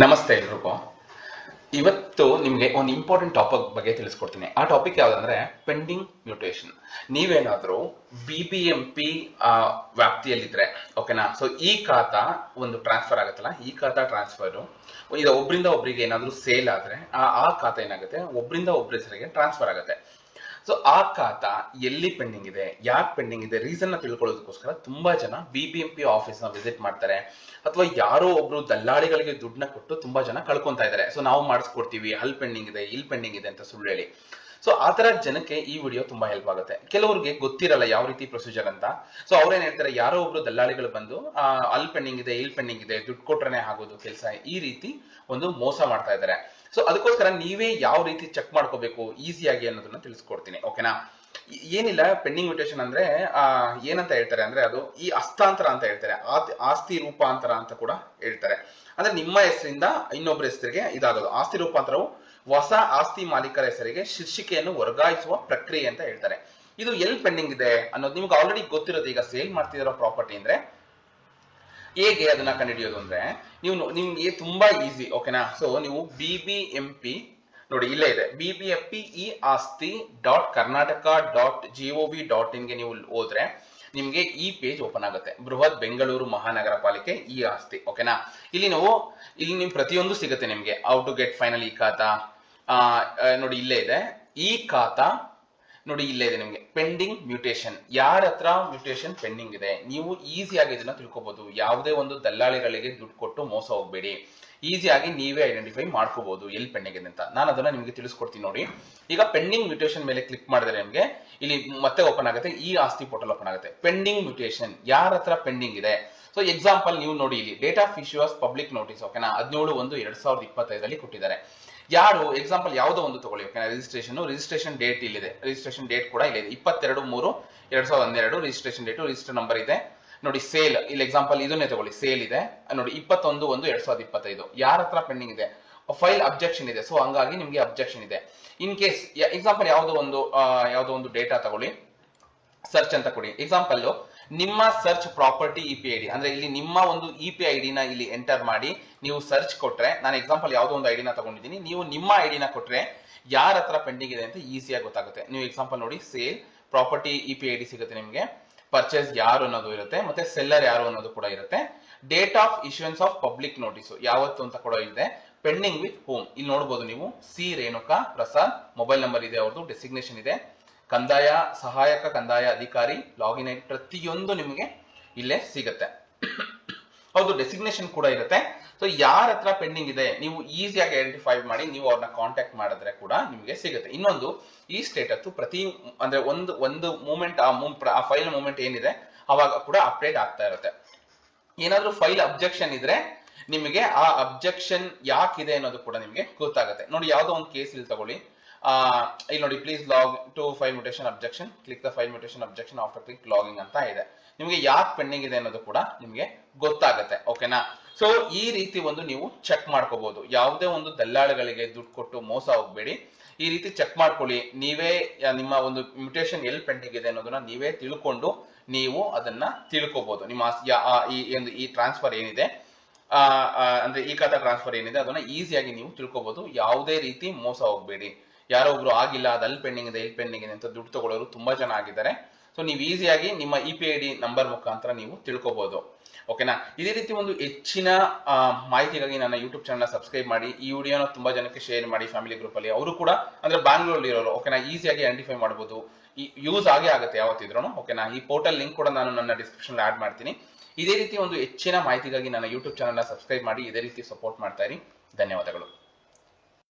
ನಮಸ್ತೆ ಎಲ್ರಿಗೂ. ಇವತ್ತು ನಿಮಗೆ ಒಂದು ಇಂಪಾರ್ಟೆಂಟ್ ಟಾಪಿಕ್ ಬಗ್ಗೆ ತಿಳಿಸ್ಕೊಡ್ತೀನಿ. ಆ ಟಾಪಿಕ್ ಯಾವ್ದಂದ್ರೆ ಪೆಂಡಿಂಗ್ ಮ್ಯೂಟೇಷನ್. ನೀವೇನಾದ್ರೂ BBMP ವ್ಯಾಪ್ತಿಯಲ್ಲಿದ್ರೆ ಓಕೆನಾ, ಸೊ ಈ ಖಾತಾ ಒಂದು ಟ್ರಾನ್ಸ್ಫರ್ ಆಗುತ್ತಲ್ಲ, ಈ ಖಾತಾ ಟ್ರಾನ್ಸ್ಫರ್ ಇದು ಒಬ್ರಿಂದ ಒಬ್ರಿಗೆ ಏನಾದ್ರೂ ಸೇಲ್ ಆದ್ರೆ ಆ ಖಾತಾ ಏನಾಗುತ್ತೆ, ಒಬ್ರಿಂದ ಒಬ್ರ ಹೆಸರಿಗೆ ಟ್ರಾನ್ಸ್ಫರ್ ಆಗುತ್ತೆ. ಸೊ ಆ ಖಾತಾ ಎಲ್ಲಿ ಪೆಂಡಿಂಗ್ ಇದೆ, ಯಾಕೆ ಪೆಂಡಿಂಗ್ ಇದೆ, ರೀಸನ್ ನ ತಿಳ್ಕೊಳ್ಳೋದಕ್ಕೋಸ್ಕರ ತುಂಬಾ ಜನ BBMP ಆಫೀಸ್ ನ ವಿಸಿಟ್ ಮಾಡ್ತಾರೆ, ಅಥವಾ ಯಾರೋ ಒಬ್ರು ದಲ್ಲಾಳಿಗಳಿಗೆ ದುಡ್ಡನ್ನ ಕೊಟ್ಟು ತುಂಬಾ ಜನ ಕಳ್ಕೊಂತಾ ಇದ್ದಾರೆ. ಸೊ ನಾವು ಮಾಡಿಸ್ಕೊಡ್ತೀವಿ, ಅಲ್ಲಿ ಪೆಂಡಿಂಗ್ ಇದೆ, ಇಲ್ಲಿ ಪೆಂಡಿಂಗ್ ಇದೆ ಅಂತ ಸುಳ್ಳು ಹೇಳಿ. ಸೊ ಆ ತರ ಜನಕ್ಕೆ ಈ ವಿಡಿಯೋ ತುಂಬಾ ಹೆಲ್ಪ್ ಆಗುತ್ತೆ. ಕೆಲವರಿಗೆ ಗೊತ್ತಿರಲ್ಲ ಯಾವ ರೀತಿ ಪ್ರೊಸೀಜರ್ ಅಂತ. ಸೊ ಅವ್ರೇನ್ ಹೇಳ್ತಾರೆ, ಯಾರೋ ಒಬ್ರು ದಲ್ಲಾಳಿಗಳು ಬಂದು ಅಲ್ಲಿ ಪೆಂಡಿಂಗ್ ಇದೆ, ಇಲ್ಲಿ ಪೆಂಡಿಂಗ್ ಇದೆ, ದುಡ್ಡು ಕೊಟ್ರೇನೆ ಆಗೋದು ಕೆಲಸ, ಈ ರೀತಿ ಒಂದು ಮೋಸ ಮಾಡ್ತಾ ಇದ್ದಾರೆ. ಸೊ ಅದಕ್ಕೋಸ್ಕರ ನೀವೇ ಯಾವ ರೀತಿ ಚೆಕ್ ಮಾಡ್ಕೋಬೇಕು ಈಸಿಯಾಗಿ ಅನ್ನೋದನ್ನ ತಿಳಿಸ್ಕೊಡ್ತೀನಿ. ಓಕೆನಾ, ಏನಿಲ್ಲ, ಪೆಂಡಿಂಗ್ ಮ್ಯೂಟೇಷನ್ ಅಂದ್ರೆ ಏನಂತ ಹೇಳ್ತಾರೆ ಅಂದ್ರೆ, ಅದು ಈ ಹಸ್ತಾಂತರ ಅಂತ ಹೇಳ್ತಾರೆ, ಆಸ್ತಿ ರೂಪಾಂತರ ಅಂತ ಕೂಡ ಹೇಳ್ತಾರೆ. ಅಂದ್ರೆ ನಿಮ್ಮ ಹೆಸರಿಂದ ಇನ್ನೊಬ್ಬರ ಹೆಸರಿಗೆ ಇದಾಗೋದು. ಆಸ್ತಿ ರೂಪಾಂತರವು ಹೊಸ ಆಸ್ತಿ ಮಾಲೀಕರ ಹೆಸರಿಗೆ ಶೀರ್ಷಿಕೆಯನ್ನು ವರ್ಗಾಯಿಸುವ ಪ್ರಕ್ರಿಯೆ ಅಂತ ಹೇಳ್ತಾರೆ. ಇದು ಎಲ್ಲಿ ಪೆಂಡಿಂಗ್ ಇದೆ ಅನ್ನೋದು ನಿಮ್ಗೆ ಆಲ್ರೆಡಿ ಗೊತ್ತಿರೋದು. ಈಗ ಸೇಲ್ ಮಾಡ್ತಿರೋ ಪ್ರಾಪರ್ಟಿ ಅಂದ್ರೆ ಹೇಗೆ ಅದನ್ನ ಕಂಡುಹಿಡಿಯೋದು ಅಂದ್ರೆ, ನಿಮ್ಗೆ ತುಂಬಾ ಈಸಿ. ಓಕೆನಾ, ಸೊ ನೀವು BBMP ನೋಡಿ, ಇಲ್ಲೇ ಇದೆ BBMP ಈ ಆಸ್ತಿ .karnataka.gov.in ಗೆ ನೀವು ಹೋದ್ರೆ ನಿಮ್ಗೆ ಈ ಪೇಜ್ ಓಪನ್ ಆಗುತ್ತೆ. ಬೃಹತ್ ಬೆಂಗಳೂರು ಮಹಾನಗರ ಪಾಲಿಕೆ ಈ ಆಸ್ತಿ. ಓಕೆನಾ, ಇಲ್ಲಿ ನಿಮ್ ಪ್ರತಿಯೊಂದು ಸಿಗುತ್ತೆ ನಿಮ್ಗೆ. ಹೌ ಟು ಗೆಟ್ ಫೈನಲ್ ಈ ಖಾತಾ ನೋಡಿ, ಇಲ್ಲೇ ಇದೆ ಈ ಖಾತಾ ನೋಡಿ, ಇಲ್ಲೇ ಇದೆ ನಿಮ್ಗೆ ಪೆಂಡಿಂಗ್ ಮ್ಯೂಟೇಷನ್. ಯಾರ ಹತ್ರ ಮ್ಯೂಟೇಷನ್ ಪೆಂಡಿಂಗ್ ಇದೆ ನೀವು ಈಸಿಯಾಗಿ ಇದನ್ನ ತಿಳ್ಕೊಬಹುದು. ಯಾವುದೇ ಒಂದು ದಲ್ಲಾಳಿಗಳಿಗೆ ದುಡ್ಡು ಕೊಟ್ಟು ಮೋಸ ಹೋಗ್ಬೇಡಿ, ಈಸಿಯಾಗಿ ನೀವೇ ಐಡೆಂಟಿಫೈ ಮಾಡ್ಕೋಬಹುದು ಎಲ್ಲಿ ಪೆಂಡಿಂಗ್ ಇದೆ ಅಂತ. ನಾನು ಅದನ್ನ ನಿಮ್ಗೆ ತಿಳಿಸ್ಕೊಡ್ತೀನಿ ನೋಡಿ. ಈಗ ಪೆಂಡಿಂಗ್ ಮ್ಯೂಟೇಷನ್ ಮೇಲೆ ಕ್ಲಿಕ್ ಮಾಡಿದ್ರೆ ನಿಮ್ಗೆ ಇಲ್ಲಿ ಮತ್ತೆ ಓಪನ್ ಆಗುತ್ತೆ, ಈ ಆಸ್ತಿ ಪೋರ್ಟಲ್ ಓಪನ್ ಆಗುತ್ತೆ. ಪೆಂಡಿಂಗ್ ಮ್ಯೂಟೇಷನ್ ಯಾರ ಹತ್ರ ಪೆಂಡಿಂಗ್ ಇದೆ. ಸೊ ಎಕ್ಸಾಂಪಲ್ ನೀವು ನೋಡಿ, ಇಲ್ಲಿ date of issues public notice ಓಕೆನಾ 17/1/2025 ಕೊಟ್ಟಿದ್ದಾರೆ. ಯಾರು ಎಕ್ಸಾಂಪಲ್ ಯಾವುದೋ ಒಂದು ತಗೊಳ್ಳಿ ಓಕೆನಾ, ರಿಜಿಸ್ಟ್ರೇಷನ್ ಡೇಟ್ ಇಲ್ಲಿದೆ, ರಿಜಿಸ್ಟ್ರೇಷನ್ ಡೇಟ್ ಕೂಡ ಇಲ್ಲಿದೆ 22/3/2012 ರಿಜಿಸ್ಟ್ರೇಷನ್ ಡೇಟ್, ರಿಜಿಸ್ಟರ್ ನಂಬರ್ ಇದೆ ನೋಡಿ. ಸೇಲ್ ಇಲ್ಲಿ ಎಕ್ಸಾಂಪಲ್ ಇದನ್ನೇ ತಗೊಳ್ಳಿ, ಸೇಲ್ ಇದೆ ನೋಡಿ 21/1/2025. ಯಾರ ಹತ್ರ ಪೆಂಡಿಂಗ್ ಇದೆ, ಫೈಲ್ ಅಬ್ಜೆಕ್ಷನ್ ಇದೆ. ಸೊ ಹಂಗಾಗಿ ನಿಮ್ಗೆ ಅಬ್ಜೆಕ್ಷನ್ ಇದೆ. ಇನ್ ಕೇಸ್ ಎಕ್ಸಾಂಪಲ್ ಯಾವುದೋ ಒಂದು ಡೇಟಾ ತಗೊಳ್ಳಿ, ಸರ್ಚ್ ಅಂತ ಕೊಡಿ. ಎಕ್ಸಾಂಪಲ್ ನಿಮ್ಮ ಸರ್ಚ್ ಪ್ರಾಪರ್ಟಿ EPID ಅಂದ್ರೆ ಇಲ್ಲಿ ನಿಮ್ಮ ಒಂದು EPID ನ ಇಲ್ಲಿ ಎಂಟರ್ ಮಾಡಿ ನೀವು ಸರ್ಚ್ ಕೊಟ್ರೆ, ನಾನು ಎಕ್ಸಾಂಪಲ್ ಯಾವುದೋ ಒಂದು ಐಡಿನ ತಗೊಂಡಿದ್ದೀನಿ, ನೀವು ನಿಮ್ಮ ಐಡಿನ ಕೊಟ್ರೆ ಯಾರ ಹತ್ರ ಪೆಂಡಿಂಗ್ ಇದೆ ಅಂತ ಈಸಿಯಾಗಿ ಗೊತ್ತಾಗುತ್ತೆ. ನೀವು ಎಕ್ಸಾಂಪಲ್ ನೋಡಿ, ಸೇಲ್ ಪ್ರಾಪರ್ಟಿ EPID ಸಿಗುತ್ತೆ ನಿಮ್ಗೆ, ಪರ್ಚೇಸ್ ಯಾರು ಅನ್ನೋದು ಇರುತ್ತೆ, ಮತ್ತೆ ಸೆಲ್ಲರ್ ಯಾರು ಅನ್ನೋದು ಕೂಡ ಇರುತ್ತೆ. Date of issuance of public notice ಯಾವತ್ತು ಅಂತ ಕೂಡ ಇದೆ. ಪೆಂಡಿಂಗ್ ವಿತ್ ಹೋಮ್ ಇಲ್ಲಿ ನೋಡಬಹುದು ನೀವು, C Renuka Prasad, mobile number ಇದೆ ಅವ್ರದ್ದು, ಡೆಸಿಗ್ನೇಷನ್ ಇದೆ, ಕಂದಾಯ ಸಹಾಯಕ ಕಂದಾಯ ಅಧಿಕಾರಿ, ಲಾಗಿನ್ ಐಡಿ, ಪ್ರತಿಯೊಂದು ನಿಮಗೆ ಇಲ್ಲೇ ಸಿಗುತ್ತೆ. ಹೌದು, ಡೆಸಿಗ್ನೇಷನ್ ಕೂಡ ಇರುತ್ತೆ. ಸೊ ಯಾರ ಹತ್ರ ಪೆಂಡಿಂಗ್ ಇದೆ ನೀವು ಈಸಿಯಾಗಿ ಐಡೆಂಟಿಫೈ ಮಾಡಿ ನೀವು ಅವ್ರನ್ನ ಕಾಂಟ್ಯಾಕ್ಟ್ ಮಾಡಿದ್ರೆ ಕೂಡ ನಿಮಗೆ ಸಿಗುತ್ತೆ. ಇನ್ನೊಂದು, ಈ ಸ್ಟೇಟಸ್ ಪ್ರತಿ ಅಂದ್ರೆ ಒಂದು ಮೂಮೆಂಟ್ ಆ ಫೈಲ್ ಮೂಮೆಂಟ್ ಏನಿದೆ ಅವಾಗ ಕೂಡ ಅಪ್ಡೇಟ್ ಆಗ್ತಾ ಇರುತ್ತೆ. ಏನಾದ್ರೂ ಫೈಲ್ ಅಬ್ಜೆಕ್ಷನ್ ಇದ್ರೆ ನಿಮಗೆ ಆ ಅಬ್ಜೆಕ್ಷನ್ ಯಾಕಿದೆ ಅನ್ನೋದು ಕೂಡ ನಿಮಗೆ ಗೊತ್ತಾಗುತ್ತೆ. ನೋಡಿ, ಯಾವುದೋ ಒಂದು ಕೇಸ್ ಇಲ್ಲಿ ತಗೊಳ್ಳಿ, ಇಲ್ಲಿ ನೋಡಿ, please log to file mutation objection, click the file mutation objection after click logging ಅಂತ ಇದೆ. ನಿಮಗೆ ಯಾಕೆ ಪೆಂಡಿಂಗ್ ಇದೆ ಅನ್ನೋದು ಕೂಡ ನಿಮಗೆ ಗೊತ್ತಾಗುತ್ತೆ. ಓಕೆನಾ, ಸೊ ಈ ರೀತಿ ಒಂದು ನೀವು ಚೆಕ್ ಮಾಡ್ಕೋಬಹುದು. ಯಾವುದೇ ಒಂದು ದಲ್ಲಾಳಿಗಳಿಗೆ ದುಡ್ಡು ಕೊಟ್ಟು ಮೋಸ ಹೋಗ್ಬೇಡಿ, ಈ ರೀತಿ ಚೆಕ್ ಮಾಡ್ಕೊಳ್ಳಿ. ನೀವೇ ನಿಮ್ಮ ಒಂದು ಮ್ಯೂಟೇಷನ್ ಎಲ್ಲಿ ಪೆಂಡಿಂಗ್ ಇದೆ ಅನ್ನೋದನ್ನ ನೀವೇ ತಿಳ್ಕೊಂಡು ನೀವು ಅದನ್ನ ತಿಳ್ಕೋಬಹುದು. ನಿಮ್ಮ ಈ ಟ್ರಾನ್ಸ್ಫರ್ ಏನಿದೆ ಅಂದ್ರೆ ಈ ಖಾತಾ ಟ್ರಾನ್ಸ್ಫರ್ ಏನಿದೆ ಅದನ್ನ ಈಸಿಯಾಗಿ ನೀವು ತಿಳ್ಕೋಬಹುದು. ಯಾವುದೇ ರೀತಿ ಮೋಸ ಹೋಗ್ಬೇಡಿ. ಯಾರೋ ಒಬ್ರು ಆಗಿಲ್ಲ, ಅದು ಅಲ್ಲಿ ಪೆಂಡಿಂಗ್ ಇದೆ, ಇಲ್ಲಿ ಪೆಂಡಿಂಗ್ ಇದೆ ಅಂತ ದುಡ್ಡು ತಗೊಳ್ಳೋರು ತುಂಬಾ ಜನ ಆಗಿದ್ದಾರೆ. ಸೊ ನೀವು ಈಸಿಯಾಗಿ ನಿಮ್ಮ EPID ನಂಬರ್ ಮುಖಾಂತರ ನೀವು ತಿಳ್ಕೋಬಹುದು. ಓಕೆನಾ, ಇದೇ ರೀತಿ ಒಂದು ಹೆಚ್ಚಿನ ಮಾಹಿತಿಗಾಗಿ ನನ್ನ ಯೂಟ್ಯೂಬ್ ಚಾನಲ್ ಸಬ್ಸ್ಕ್ರೈಬ್ ಮಾಡಿ. ಈ ವಿಡಿಯೋನ ತುಂಬಾ ಜನಕ್ಕೆ ಶೇರ್ ಮಾಡಿ ಫ್ಯಾಮಿಲಿ ಗ್ರೂಪ್ ಅಲ್ಲಿ. ಅವರು ಕೂಡ ಅಂದ್ರೆ ಬ್ಯಾಂಗ್ಳೂರಲ್ಲಿ ಇರೋರು ಓಕೆನಾ, ಈಸಿಯಾಗಿ ಐಡೆಂಟಿಫೈ ಮಾಡಬಹುದು. ಯೂಸ್ ಆಗುತ್ತೆ ಯಾವತ್ತಿದ್ರು. ಓಕೆನಾ, ಈ ಪೋರ್ಟಲ್ ಲಿಂಕ್ ಕೂಡ ನಾನು ನನ್ನ ಡಿಸ್ಕ್ರಿಪ್ಷನ್ ಆಡ್ ಮಾಡ್ತೀನಿ. ಇದೇ ರೀತಿ ಒಂದು ಹೆಚ್ಚಿನ ಮಾಹಿತಿಗಾಗಿ ನನ್ನ ಯೂಟ್ಯೂಬ್ ಚಾನಲ್ ಸಬ್ಸ್ಕ್ರೈಬ್ ಮಾಡಿ. ಇದೇ ರೀತಿ ಸಪೋರ್ಟ್ ಮಾಡ್ತಾ ಇರಿ. ಧನ್ಯವಾದಗಳು.